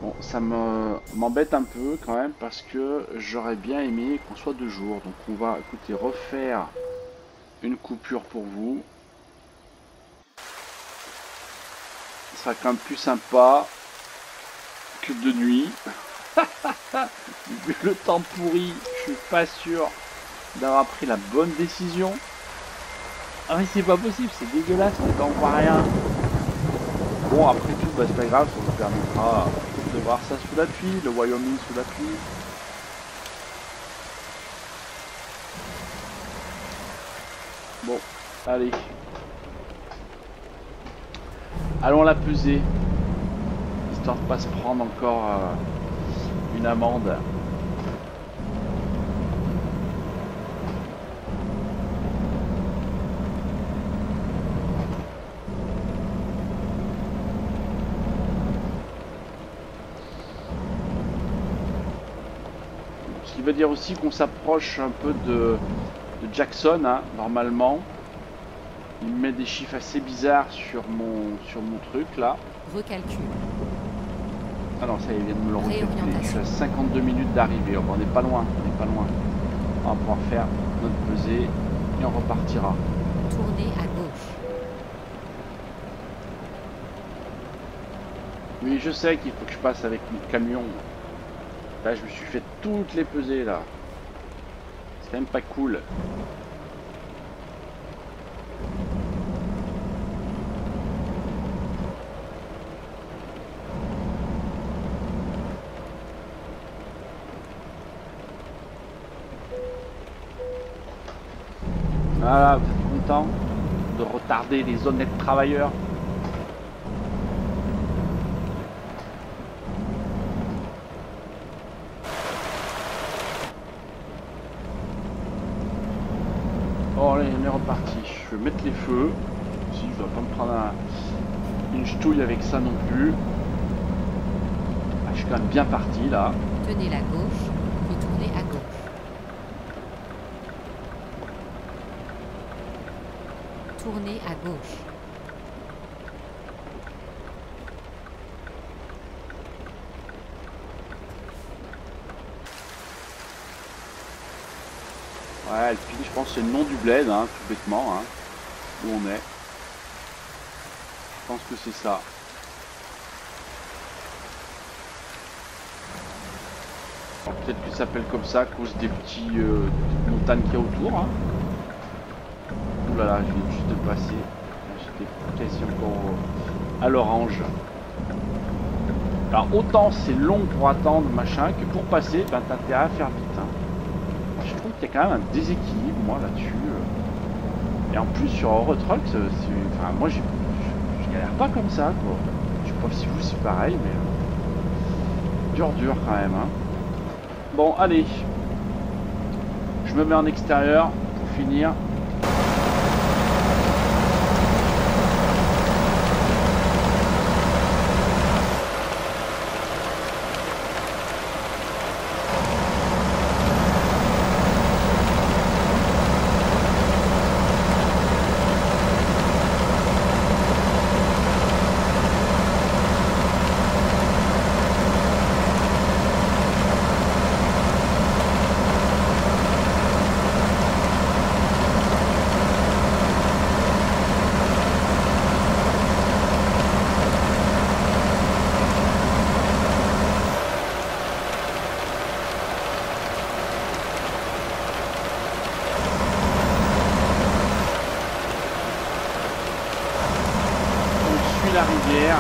Bon, ça m'embête un peu quand même parce que j'aurais bien aimé qu'on soit 2 jours. Donc on va, écoutez, refaire une coupure pour vous. Ce sera quand même plus sympa que de nuit. Vu le temps pourri, je suis pas sûr d'avoir pris la bonne décision. Ah mais c'est pas possible, c'est dégueulasse, on voit rien. Bon, après tout, bah, c'est pas grave, ça nous permettra de voir ça sous la pluie, le Wyoming sous la pluie. Bon, allez. Allons la peser, histoire de pas se prendre encore une amende. Ce qui veut dire aussi qu'on s'approche un peu de Jackson, hein, normalement. Il me met des chiffres assez bizarres sur mon truc là. Recalcul. Ah non, ça, il vient de me le recalculer. Je suis Réorientation. à 52 minutes d'arrivée. On n'est pas loin, on n'est pas loin. On va pouvoir faire notre pesée et on repartira. Tournez à gauche. Oui, je sais qu'il faut que je passe avec mon camion. Là, je me suis fait toutes les pesées, là. C'est quand même pas cool. Voilà, vous êtes content de retarder les honnêtes travailleurs? Bon allez, on est reparti. Je vais mettre les feux. Si je dois pas me prendre une ch'touille avec ça non plus. Ah, je suis quand même bien parti là. Tenez la gauche, puis tournez à gauche. Tournez à gauche. Ouais, Alpine, je pense que c'est le nom du bled, hein, tout bêtement, hein, où on est. Je pense que c'est ça. Peut-être que ça s'appelle comme ça à cause des petites montagnes qu'il y a autour. Hein. Ouh là là, je viens juste de passer. J'étais quasi encore à l'orange. Alors autant c'est long pour attendre machin que pour passer, ben t'as intérêt à faire vite. Hein. Je trouve qu'il y a quand même un déséquilibre moi là-dessus. Et en plus sur Eurotruck, enfin moi je galère pas comme ça quoi. Je sais pas si vous c'est pareil mais dur quand même. Hein. Bon, allez. Je me mets en extérieur pour finir. La rivière.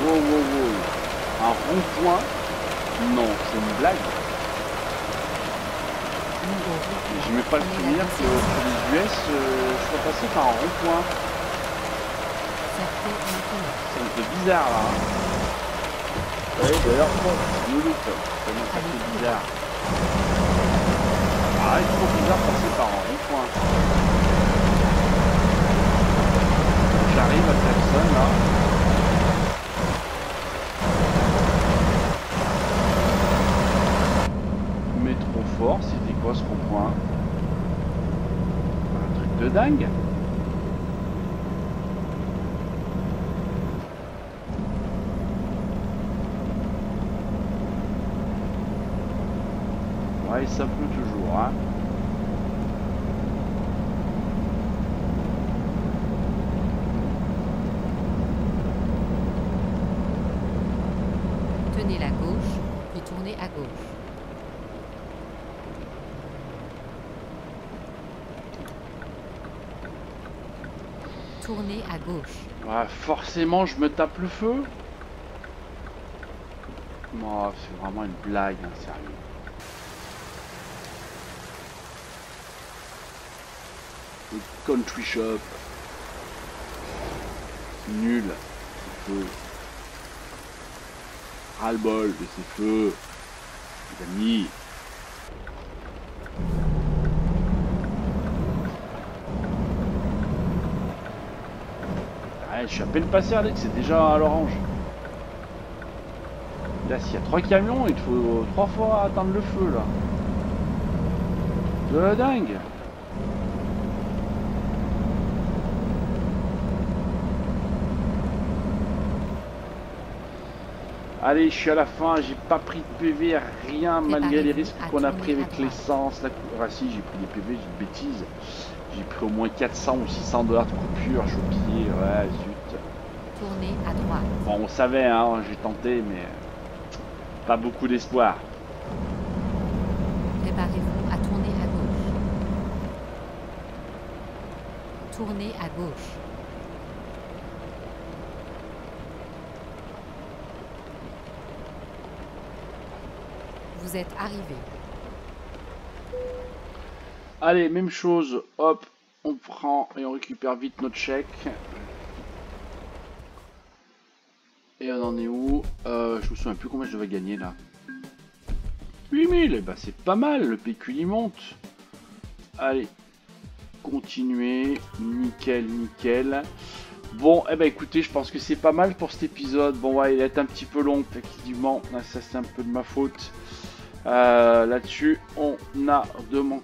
Wow, wow, wow. Un rond-point. Non, c'est une blague. J'ai même pas le souvenir que pour les US, je sois passé par un rond-point. Ça me fait bizarre là. Hein. Ouais, d'ailleurs, bon, je me loupe. Ça fait bizarre. Ah, il est trop bizarre de passer par un rond-point. J'arrive à personne là. Fort, c'était quoi ce rond-point? Un truc de dingue. Ouais, ça peut toujours, hein. Tenez la gauche, puis tournez à gauche. Tournez à gauche. Ouais, forcément, je me tape le feu. Oh, c'est vraiment une blague, hein, sérieux. Le country shop. Nul. Ces feux. Ras-le-bol de ces feux. Les amis. Ouais, je suis à peine passé, Alex, c'est déjà à l'orange. Là, s'il y a 3 camions, il te faut 3 fois attendre le feu, là. De la dingue. Allez, je suis à la fin, j'ai pas pris de PV, rien, malgré les risques qu'on a pris avec l'essence. Ah si, j'ai pris des PV, j'ai une bêtise. J'ai pris au moins 400 ou 600 $ de coupure, je suis au pied, ouais, zut. Tournez à droite. Bon, on savait, hein, j'ai tenté, mais pas beaucoup d'espoir. Préparez-vous à tourner à gauche. Tournez à gauche. Vous êtes arrivé. Allez, même chose, hop, on prend et on récupère vite notre chèque. Et on en est où? Je me souviens plus combien je devais gagner là. 8000, eh ben, c'est pas mal, le PQ il monte. Allez, continuer, nickel, nickel. Bon, eh ben écoutez, je pense que c'est pas mal pour cet épisode. Bon, ouais, il est un petit peu long, effectivement, ça c'est un peu de ma faute. Là-dessus, on a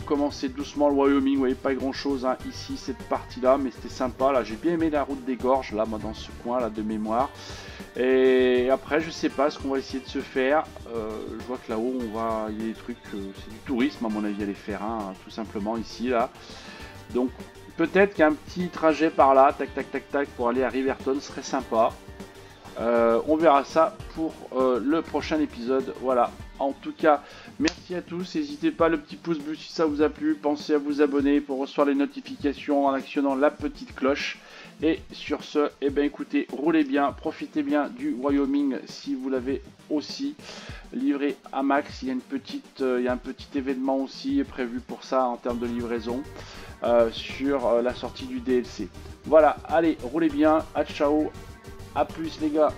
commencé doucement le Wyoming. Vous voyez, pas grand chose hein, ici, cette partie-là, mais c'était sympa. Là, j'ai bien aimé la route des gorges, là, moi, dans ce coin là de mémoire. Et après, je sais pas ce qu'on va essayer de se faire. Je vois que là-haut, il y a des trucs, c'est du tourisme à mon avis, à les faire, hein, tout simplement ici, là. Donc, peut-être qu'un petit trajet par là, tac, tac, tac, tac, pour aller à Riverton serait sympa. On verra ça pour le prochain épisode. Voilà. En tout cas, merci à tous. N'hésitez pas le petit pouce bleu si ça vous a plu. Pensez à vous abonner pour recevoir les notifications en actionnant la petite cloche. Et sur ce, eh ben écoutez, roulez bien, profitez bien du Wyoming si vous l'avez aussi livré à max. Il y a un petit événement aussi prévu pour ça en termes de livraison sur la sortie du DLC. Voilà, allez, roulez bien, à ciao, à plus les gars.